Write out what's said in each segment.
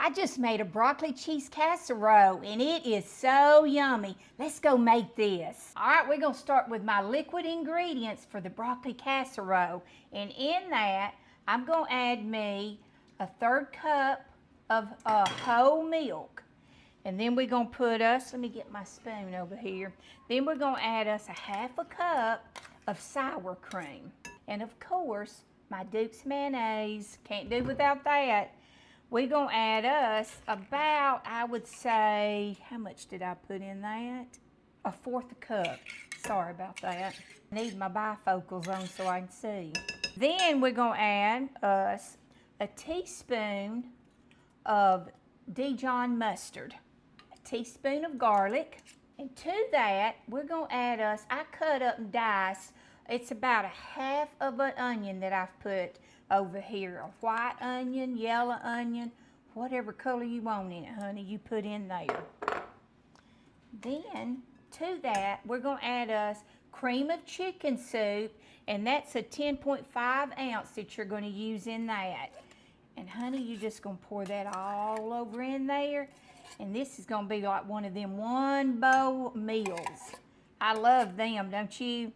I just made a broccoli cheese casserole and it is so yummy. Let's go make this. All right, we're gonna start with my liquid ingredients for the broccoli casserole. And in that, I'm gonna add me a 1/3 cup of whole milk. And then we're gonna put us, let me get my spoon over here. Then we're gonna add us a 1/2 cup of sour cream. And of course, my Duke's mayonnaise, can't do without that. We're gonna add us about, I would say, how much did I put in that? A 1/4 cup. Sorry about that. I need my bifocals on so I can see. Then we're gonna add us a teaspoon of Dijon mustard, a teaspoon of garlic, and to that, we're gonna add us, I cut up and diced, it's about a 1/2 of an onion that I've put over here. A white onion, yellow onion, whatever color you want in it, honey, you put in there. Then, to that, we're gonna add us cream of chicken soup, and that's a 10.5 ounce that you're gonna use in that. And honey, you're just gonna pour that all over in there, and this is gonna be like one of them one bowl meals. I love them, don't you?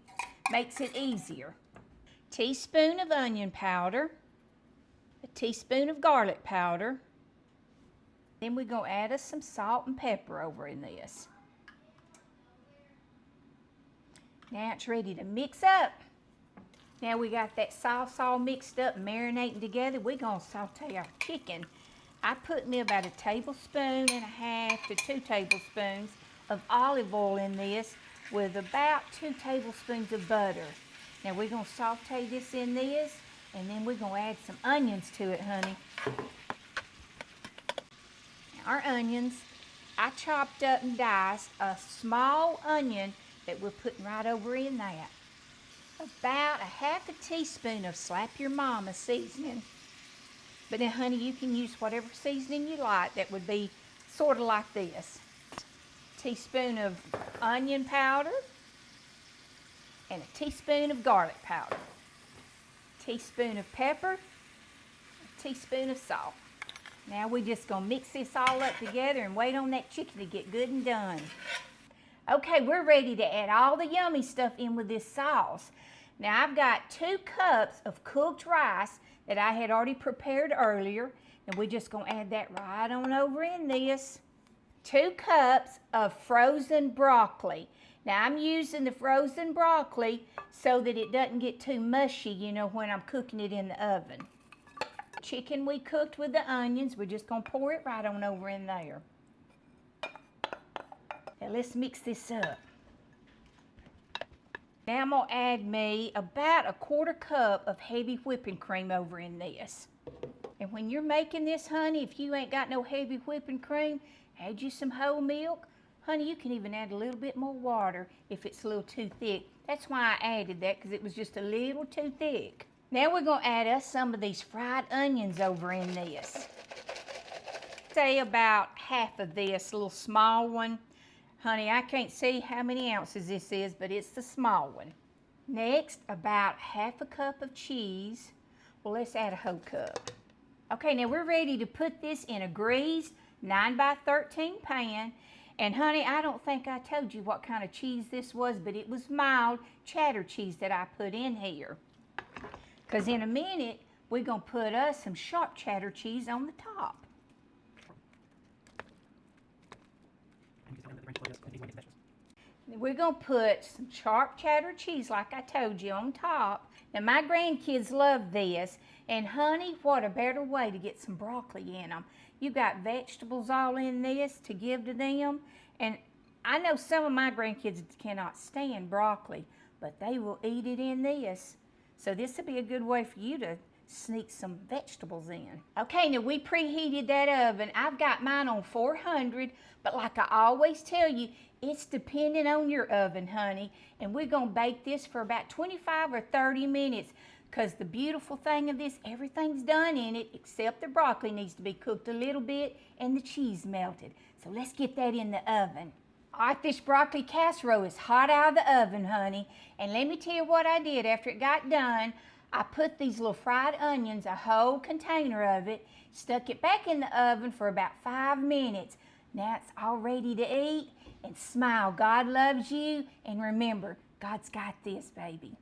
Makes it easier. Teaspoon of onion powder, a teaspoon of garlic powder. Then we're gonna add us some salt and pepper over in this. Now it's ready to mix up. Now we got that sauce all mixed up, marinating together. We're gonna saute our chicken. I put me about 1.5 tablespoons to 2 tablespoons of olive oil in this with about 2 tablespoons of butter. Now we're gonna saute this in this, and then we're gonna add some onions to it, honey. Now our onions, I chopped up and diced a small onion that we're putting right over in that. About 1/2 teaspoon of Slap Your Mama seasoning. But then, honey, you can use whatever seasoning you like that would be sort of like this. Teaspoon of onion powder, and a teaspoon of garlic powder, a teaspoon of pepper, a teaspoon of salt. Now we're just gonna mix this all up together and wait on that chicken to get good and done. Okay, we're ready to add all the yummy stuff in with this sauce. Now I've got 2 cups of cooked rice that I had already prepared earlier, and we're just gonna add that right on over in this. 2 cups of frozen broccoli. Now I'm using the frozen broccoli so that it doesn't get too mushy, you know, when I'm cooking it in the oven. Chicken we cooked with the onions, we're just gonna pour it right on over in there. Now let's mix this up. Now I'm gonna add me about 1/4 cup of heavy whipping cream over in this. And when you're making this, honey, if you ain't got no heavy whipping cream, add you some whole milk. Honey, you can even add a little bit more water if it's a little too thick. That's why I added that, because it was just a little too thick. Now we're gonna add us some of these fried onions over in this. Say about 1/2 of this little small one. Honey, I can't see how many ounces this is, but it's the small one. Next, about 1/2 cup of cheese. Well, let's add a whole cup. Okay, now we're ready to put this in a greased 9x13 pan. And honey, I don't think I told you what kind of cheese this was, but it was mild cheddar cheese that I put in here. Because in a minute, we're gonna put us some sharp cheddar cheese on the top. We're gonna put some sharp cheddar cheese, like I told you, on top. Now my grandkids love this, and honey, what a better way to get some broccoli in them. You got vegetables all in this to give to them, and I know some of my grandkids cannot stand broccoli, but they will eat it in this. So this would be a good way for you to sneak some vegetables in. Okay, now we preheated that oven. I've got mine on 400, but like I always tell you, it's dependent on your oven, honey. And we're gonna bake this for about 25 or 30 minutes, because the beautiful thing of this, everything's done in it except the broccoli needs to be cooked a little bit and the cheese melted. So let's get that in the oven. All right, this broccoli casserole is hot out of the oven, honey. And let me tell you what I did after it got done. I put these little fried onions, a whole container of it, stuck it back in the oven for about 5 minutes. Now it's all ready to eat. And smile, God loves you. And remember, God's got this, baby.